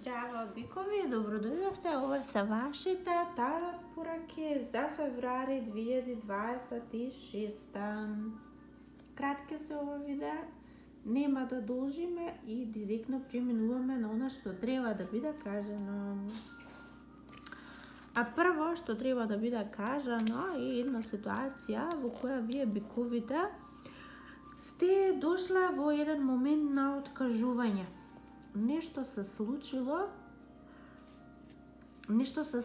Здраво, бикови, добродојдовте. Ова се вашите тарот пораки за февруари 2026. Кратке се ова видео, нема да должиме и директно преминуваме на она што треба да биде кажано. А прво што треба да биде кажано е една ситуација во која вие биковите сте дошла во еден момент на откажување. Нешто се случило, нешто се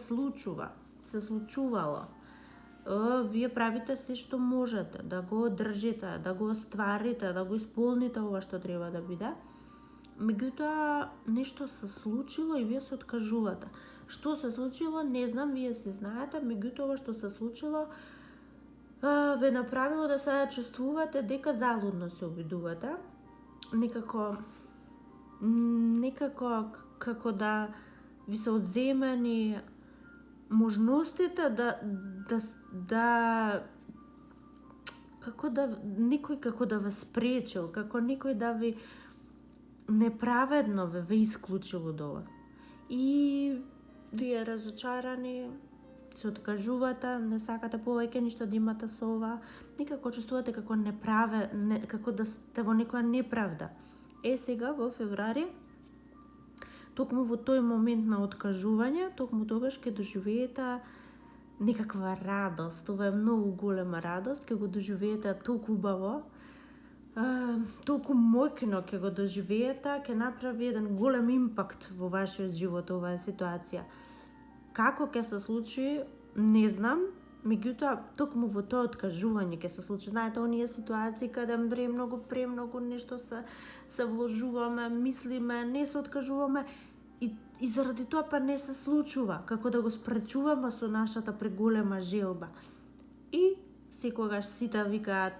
случувало. Вие правите се што можете да го одржите, да го остварите, да го исполните ова што треба да биде. Меѓутоа, нешто се случило и вие се откажувате. Што се случило, не знам, вие се знаете, меѓутоа ова што се случило ве направило да се чувствувате дека залудно се обидувате. Некако како да ви се одземени можностите некој како да ве спречил, како некој да ви неправедно ве исклучил од ова. И вие разочарани, се откажувате, не сакате повеќе ништо да имате со ова, некако чувствувате како како да сте во некоја неправда. Сега во февруари, токму во тој момент на откажување, токму тогаш ќе доживеете некаква радост. Ова е многу голема радост, ќе го доживеете толку убаво, толку моќно ќе го доживеете, ќе направи еден голем импакт во вашиот живот оваа ситуација. Како ќе се случи, не знам, меѓутоа токму во тоа откажување ќе се случи. Знаете, оние ситуации каде премногу нешто се вложуваме, мислиме, не се откажуваме и заради тоа па не се случува, како да го спречуваме со нашата преголема желба. И секогаш сите викаат,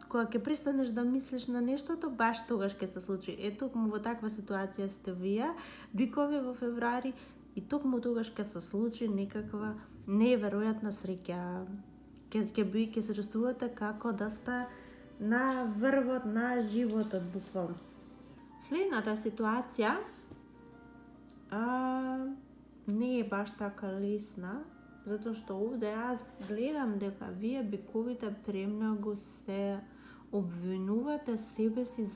кога ќе престанеш да мислиш на нештото, баш тогаш ќе се случи. Токму во таква ситуација сте вие, бикови во февруари, и токму тогаш ќе се случи некаква неверојатна среќа. Ќе се чувствувате како да сте на врвот на животот, буквално. Следната ситуација не е баш така лесна, затоа што овде јас гледам дека вие биковите премногу се обвинувате себе си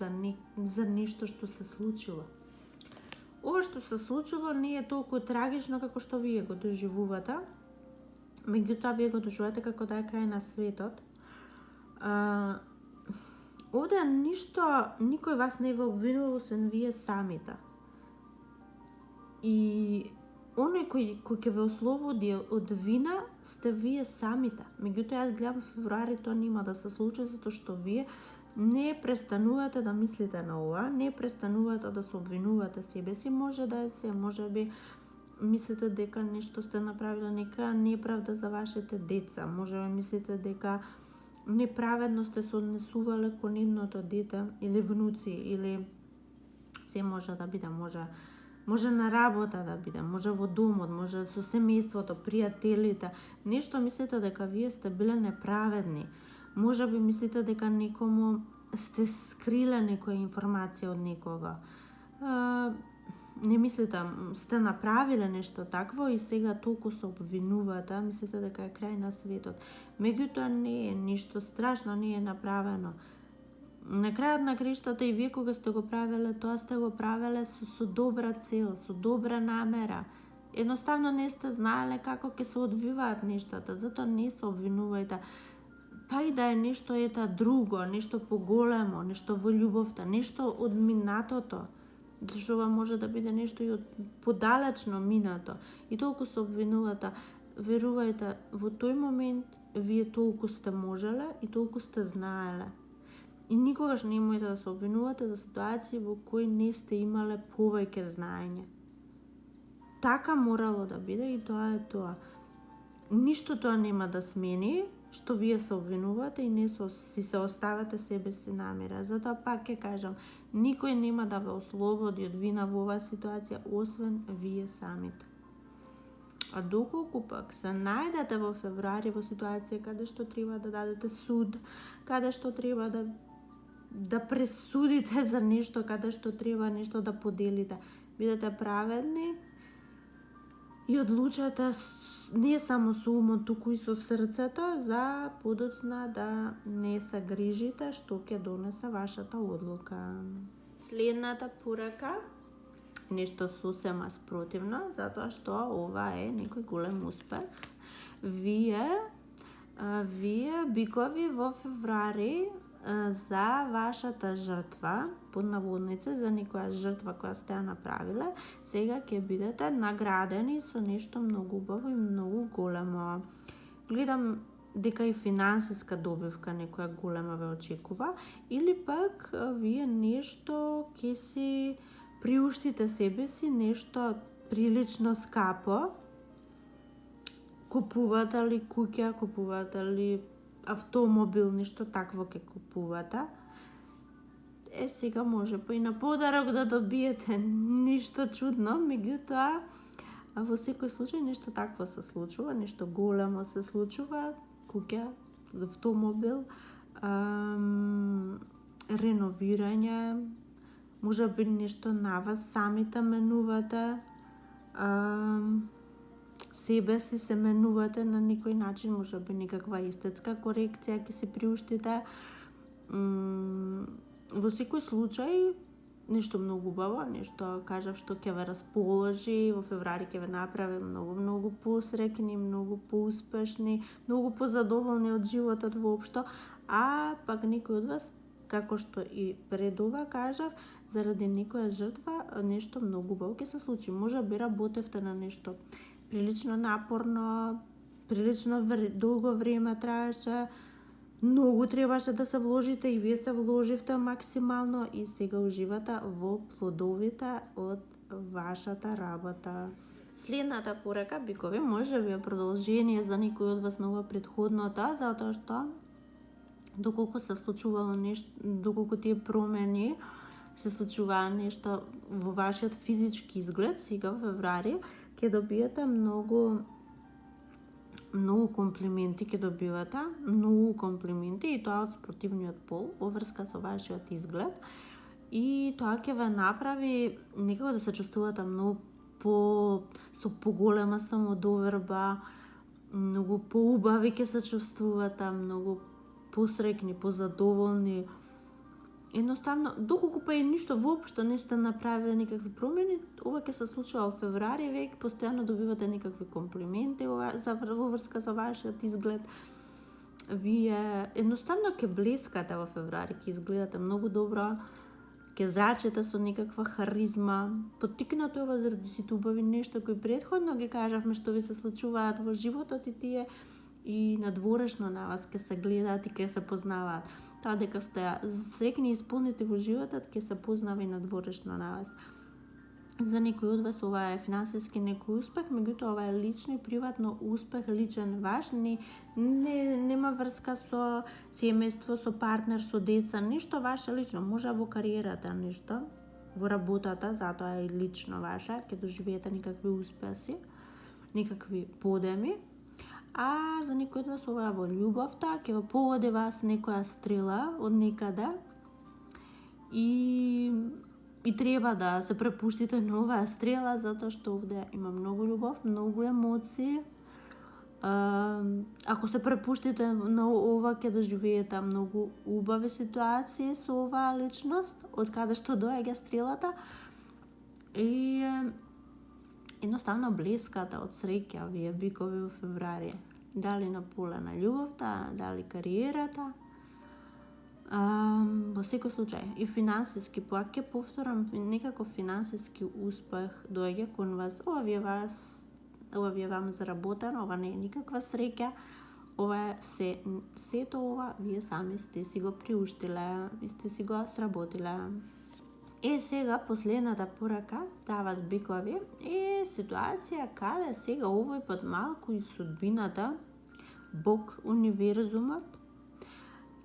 за нешто што се случило. Ова што се случило не е толку трагично како што вие го доживувате, меѓутоа вие го доживувате како да е крај на светот. Овде никој вас не ве обвинува освен вие самите. И оној кој ќе ве ослободи од вина сте вие самите. Меѓутоа јас гледам февруари тоа нема да се случи, затоа што вие не престанувате да мислите на ова, не престанувате да се обвинувате себе си, може да е можеби мислите дека нешто сте направиле нека неправда за вашите деца, можеби мислите дека неправедно сте се однесувале кон едното дете или внуци, или се може да биде, може на работа да биде, може во домот, може со семејството, пријателите, нешто мислите дека вие сте биле неправедни. Може би мислите дека некому сте скриле некоја информација од некога. Не мислите, сте направиле нешто такво и сега толку се обвинувате, мислите дека е крај на светот. Меѓутоа не е ништо страшно, не е направено. На крајот на краиштата и вие кога сте го правеле, тоа сте го правеле со добра цел, со добра намера. Едноставно не сте знаеле како ќе се одвиваат нештата, затоа не се обвинувајте. Па и да е нешто друго, нешто поголемо, нешто во љубовта, нешто од минатото. Зашто ова може да биде нешто и од подалечно минато. И толку се обвинувате. Верувајте, во тој момент вие толку сте можеле и толку сте знаеле. И никогаш немојте да се обвинувате за ситуации во кои не сте имале повеќе знаење. Така морало да биде и тоа е тоа. Ништо тоа нема да смени, што вие се обвинувате и не си се оставате себе си намера. Затоа пак ќе кажам, никој нема да ве ослободи од вина во оваа ситуација, освен вие самите. А доколку пак се најдете во февруари во ситуација каде што треба да дадете суд, каде што треба да пресудите за нешто, каде што треба нешто да поделите, Бидете праведни и одлучете не само со умот, туку и со срцето за подоцна да не се грижите што ќе донесе вашата одлука. Следната порака, нешто сосема спротивно, затоа што ова е некој голем успех. Вие бикови во февруари за вашата жртва, под наводници, за некоја жртва која сте ја направиле, сега ќе бидете наградени со нешто многу убаво и многу големо. Гледам дека и финансиска добивка некоја голема ве очекува, или пак вие нешто ќе си приуштите себе си, нешто прилично скапо. Купувате ли куќа, купувате ли автомобил, нешто такво ќе купувате. Сега може па и на подарок да добиете, ништо чудно, меѓутоа во секој случај нешто такво се случува, нешто големо се случува, куќа, автомобил, реновирање, може би нешто на вас самите менувате, себе си се менувате на некој начин, може би некаква естетска корекција ќе се приуштите. Во секој случај нешто многу убаво, нешто кажав што ќе ве расположи, во февруари ќе ве направи многу посрекни, многу поуспешни, многу позадоволни од животот воопшто, а пак некој од вас, како што и пред ова кажав, заради некоја жртва нешто многу убаво ќе се случи. Може би работевте на нешто прилично напорно, прилично долго време траеше, многу требаше да се вложите и вие се вложивте максимално и сега уживате во плодовите од вашата работа. Следната порака, бикови, може би е продолжение за некој од вас на ова претходната, затоа што доколку се случувало нешто, доколку тие промени се случуваа нешто во вашиот физички изглед, сега во февруари ќе добиете многу комплименти, и тоа од спротивниот пол во врска со вашиот изглед, и тоа ќе ве направи некако да се чувствувате многу со поголема самодоверба, многу поубави ќе се чувствувате, многу посрекни, позадоволни. Едноставно, доколку па и ништо воопшто не сте направиле никакви промени, ова ќе се случува во февруари, веќе постојано добивате некакви комплименти во врска со вашиот изглед. Вие едноставно ќе блескате во февруари, ќе изгледате многу добро, ќе зрачите со некаква харизма. Поттикнато ова заради сите убави нешта кои претходно ги кажавме што ви се случуваат во животот, и тие и надворешно на вас ќе се гледаат и ќе се познаваат. Тоа дека сте срекни и исполнети во животот ќе се познава и надворешно на вас. За некој од вас ова е финансиски некој успех, меѓутоа ова е лично и приватно успех, личен ваш, нема врска со семејство, со партнер, со деца, ништо ваше лично, може во кариерата нешто, во работата, затоа е лично ваша, ќе доживеете некакви успеси, некакви подеми. А за некој од вас ова е во љубовта, ќе ве погоди вас некоја стрела од некаде и треба да се препуштите на оваа стрела, затоа што овде има многу љубов, многу емоции. Ако се препуштите на ова, ќе доживеете многу убави ситуации со оваа личност, од каде што доаѓа стрелата, и едноставно блескате од среќа вие бикови во февруари. Дали на поле на љубовта, дали кариерата. Во секој случај и финансиски, пак ќе повторам, некако финансиски успех доаѓа кон вас. Ова ви е вам заработено, ова не е никаква среќа, ова е сето ова вие сами сте си го приуштиле и сте си го сработиле. Сега последната порака за вас бикови е ситуација каде сега овој пат малку и судбината, Бог, универзумот,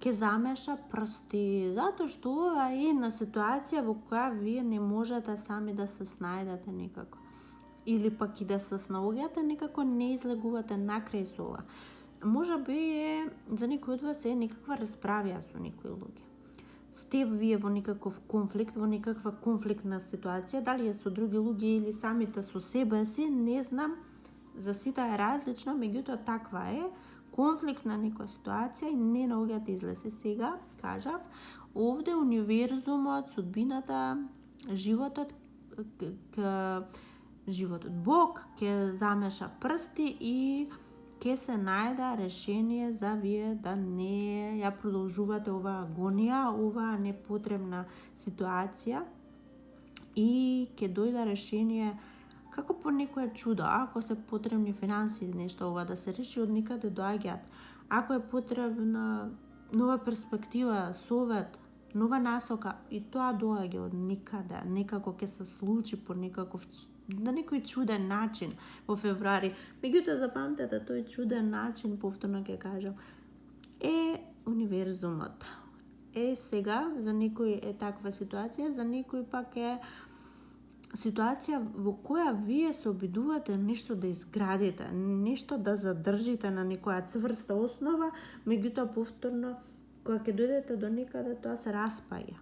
ќе замеша прсти, затоа што ова е една ситуација во која вие не можете сами да се снајдете некако. Или пак и да се снаоѓате, некако не излегувате накрај со ова. Може би за некој од вас е некаква расправија со некои луѓе. сте вие во некаков конфликт, во некаква конфликтна ситуација, дали е со други луѓе или самите со себе си, не знам, за сите е различно, меѓутоа таква е, конфликт на некоја ситуација и не наоѓате излез. Сега, кажав, овде универзумот, судбината, животот, Бог ќе замеша прсти и ќе се најде решение за вие да не ја продолжувате оваа агонија, оваа непотребна ситуација и ќе дојде решение како по некое чудо. Ако се потребни финансии, нешто ова да се реши, од никаде доаѓаат. Ако е потребна нова перспектива, совет, нова насока, и тоа доаѓа од никаде. Некако ќе се случи по некаков, на некој чуден начин во февруари. Меѓутоа запамтете, тој чуден начин, повторно ќе кажам, е универзумот. Сега за некој е таква ситуација, за некој пак е ситуација во која вие се обидувате нешто да изградите, нешто да задржите на некоја цврста основа, меѓутоа повторно кога ќе дојдете до некаде тоа се распаѓа.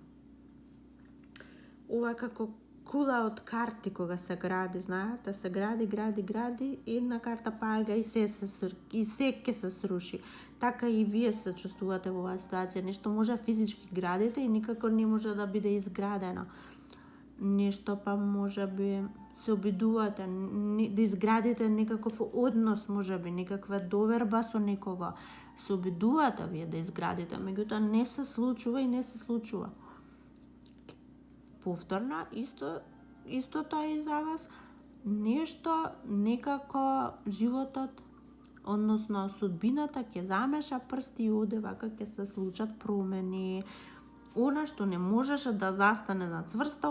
Ова е како кула од карти кога се гради, знаете, се гради, една карта паѓа и се ќе се сруши. Така и вие се чувствувате во оваа ситуација, нешто може физички градите и никако не може да биде изградено. Нешто па може би се обидувате да изградите некаков однос, може би некаква доверба со некого. Се обидувате вие да изградите, меѓутоа не се случува и не се случува. Повторно, истото е и за вас. Нешто, некако животот, односно судбината ќе замеша прсти и оде вака ќе се случат промени. Она што не можеше да застане на цврста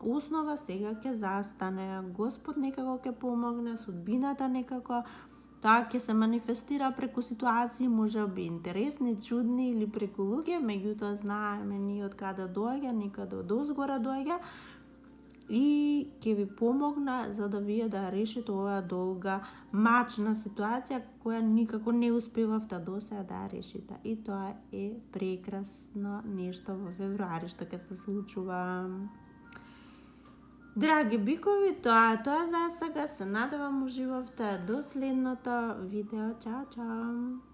основа, сега ќе застане. Господ некако ќе помогне, судбината некако, тоа ќе се манифестира преку ситуации, може би интересни, чудни или преку луѓе, меѓутоа знаеме ние од каде доаѓа, никаде од озгора доаѓа и ќе ви помогна за да вие да решите оваа долга мачна ситуација која никако не успевавте досега да ја решите. И тоа е прекрасно нешто во февруари што ќе се случува. Драги бикови, тоа е тоа за сега. Се надевам уживавте. До следното видео. Чао, чао!